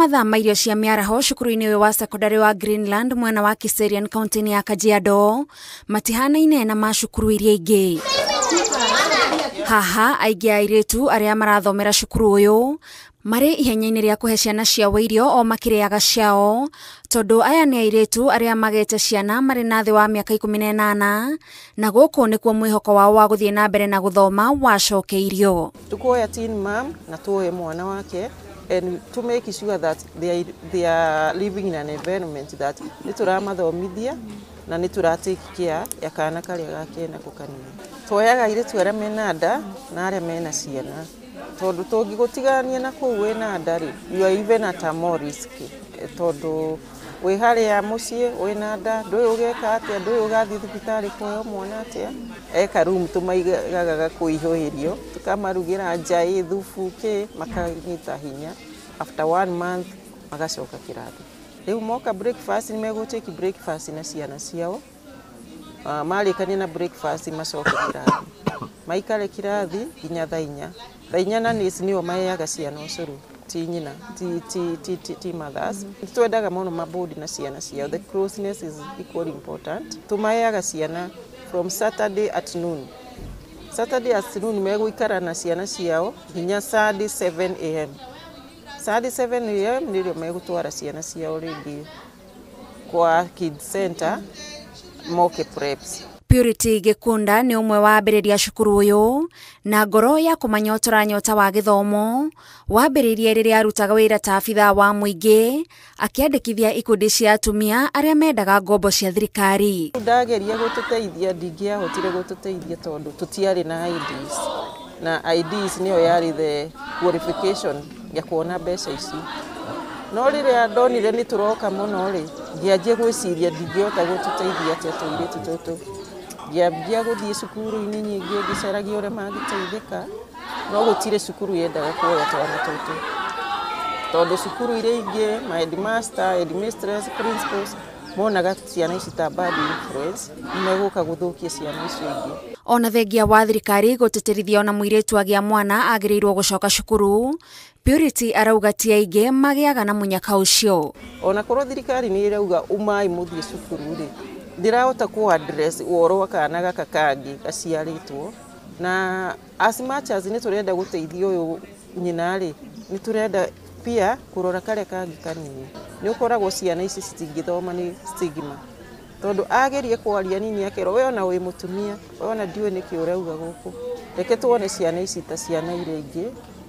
mathaa ma irio cia miaraho cukuru-ini uyu wa secondary wa Greenland mwena wa Kiserian county ya Kajiado matihanaine na macukuru iria ingi. Haha aingi airitu aria marathomera cukuru uyu mari ihenya-ini ria kuhe ciana ciao irio o makiriaga ciao tondu aya ni airitu aria magete ciana mari na thi wa miaka 18 na guku nikuo mwihoko wao wa guthie na mbere na guthoma wacokeirio. Tukuoya teen mom na tuoye mwana wake and to make sure that they are living in an environment that nituraamathomithia na nituratake care ya kana karia gake na kukanini. Twoyaga airitu aria mena nda na aria mena ciana tondu tungigutigania na kuu wina ndari you are even at a more risk tondu wi haria mucii wina nda ndui ugeka atia ndui ugathi thibitari kuoyo mwana atia eka room tumaigaga kuihoirio tukamarugira njai thufu ki makanyita hinya after 1 month magacoka kirathi riu moka breakfast ni megutiki breakfast na ciana ciao marikania na breakfast macoke kirathi maikare kirathi nginya thainya na nio mayaga ciana ucuru ti nyina ti mothers twendaga muno mabodi na ciana ciao. The closeness is equally important. Tumayaga ciana from Saturday at noon meguikara na ciana ciao nginya Sunday 7 am. Sunday 7 am ndio megutwara ciana ciao ready kwa kids center moke preps. Purity Gikunda ni umwe wa ambiriria cukuru uyu na ngoro ya kumanyotora nyota wa githomo wambiririe riria arutaga wira ta abitha wa muingi akiandikithia ikundi cia atumia aria mendaga ngombo cia thirikari. Ndageria gututeithia ndingia hotire gututeithia tondu tutiari na IDs na IDs niyo yari the qualification ya kuona mbeca ici no riria ndonire ni turoka muno ri ngianjie gwiciria ndingihota gututeithia atia tuiritu tutu ngiambia guthie cukuru-ini nyingi ngicaragia uria mangiteithika no gutire cukuru yendaga kuoya twana tutu tondu cukuru iria ingi my headmaster, headmistress, principals monaga ciana ici ta bad influence imeguka guthukia ciana icio ingi. Ona thengia wa thirikari guteterithia ona muiritu agia mwana agirirwo gucoka cukuru, Purity arauga ti aingi magiaga na munyaka ucio. Ona korwo thirikari ni irauga umai muthie cukuru ri ndirahota ku address woro wa kana gaka kangi gaciaritwo na as much as ni turenda guteithia uyu nyina ri ni turenda pia kurora kare kangi kanini ni ukoragwo ciana ici citingithoma ni stigma tondu agerie kwaria nini akero we ona wi mutumia we ona ndiwe niki urauga guku reke tuone ciana ici ta ciana iria ingi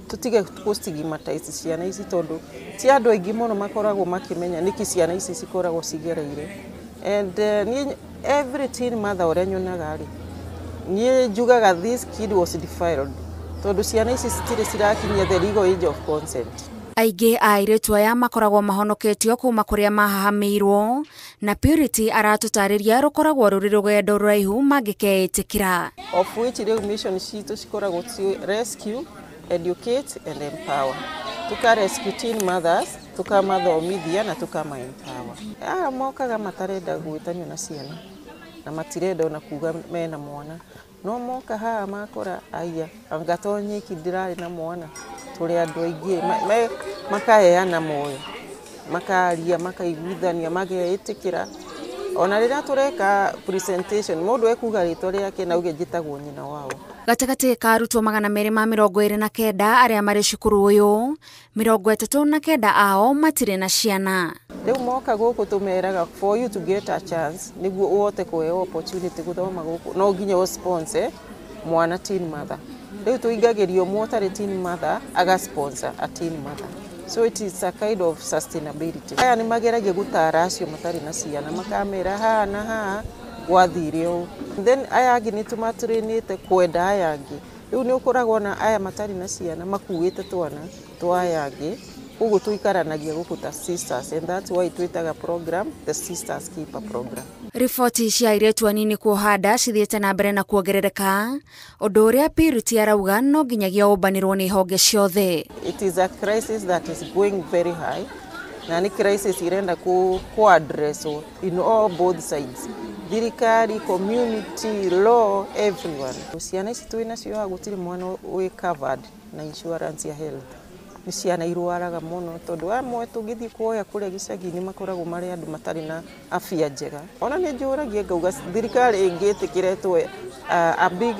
tutige kustigmatize ciana ici tondu ti andu aingi muno makoragwo makimenya niki ciana ici cikoragwo cigereire and every teen mother uria nyonaga ri ni njugaga this kid was defiled tondu ciana ici citire cirakinyia the legal age of consent. Aingi airitu aya makoragwo mahonoketio kuma kuria mahahamirwo na Purity aratutariria rukoragwo ruri rugendo ruraihu mangikeitikira of which the mission citu cikoragwo rescue, educate and empower. Tuka rescue teen mothers, tuka mathomithia na tuka ma empower. Mokaga matarenda gwitanio na ciana na matirenda ona kuga mena mwana no moka haha makora aya angatonye kidirari na mwana turi andu aingi makaheana moyo makaria makaiguithania mageitikira ona riria tureka presentation mundu ekuga ritwa riake na uge njitagwo nyina wao. Gatagati ka arutwo 229 aria mari cukuru uyu 39 ao matire na ciana. Riu moka guku tumeraga for you to get a chance niguo uhote kuheo opportunity guthoma guku no nginya sponsor mwana teen mother. Riu tuingagirio motari teen mother aga sponsor a teen mother, so it is a kind of sustainability. Aya ni mageragia gutara acio matari na ciana makamera ha na ha wathirio then aya angi ni tumatrinite kwenda aya angi riu ni ukoragwo na aya matari na ciana makuite twana twa aya angi ugu tuikaranagia guku ta sisters and that's why twitaga program the Sisters Keeper program. Ripoti cia airetu anini kuhanda cithiete na mbere na kuongerereka undu uria Purity arauga no nginyagia umbanirwo ni honge ciothe. It is a crisis that is going very high na ni crisis irenda ku address in all both sides, thirikari, community, law, everyone. Ciana ici twina cio gutiri mwana we covered na insurance ya health nĩ ciana irwaraga mũno tondũ amwe tũngĩthiĩ kuoya kũrĩa gĩcagi-inĩ makoragwo marĩ andũ matarĩ na afya njega. Ona nĩ njũragia ngauga thirikari ĩngĩtĩkĩretwo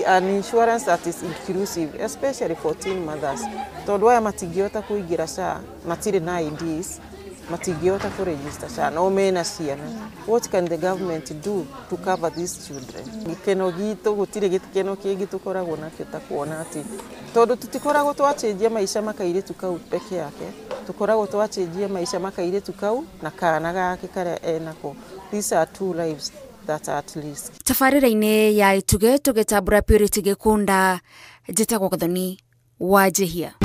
an insurance that is inclusive, especially for teen mothers. Tondũ aya matingĩhota kũingĩra SHA, matirĩ na IDs, matingĩhota kũregister SHA, no mena ciana. What can the government do to cover these children? Gĩkeno gitũ gũtirĩ gĩkeno kĩngĩ tũkoragwo nakĩo ta kuona atĩ tondũ tutikoragwo twacĩnjia maica makairĩtu kau peke yake, tukoragwo twacĩnjia maica makairĩtu kau na kana gake karĩa enako. These are two lives that are at risk. Tabarĩra-inĩ ya Ituge tũgĩtambũra Purity Gĩkunda, njĩtagwo Gathoni Wanjihia.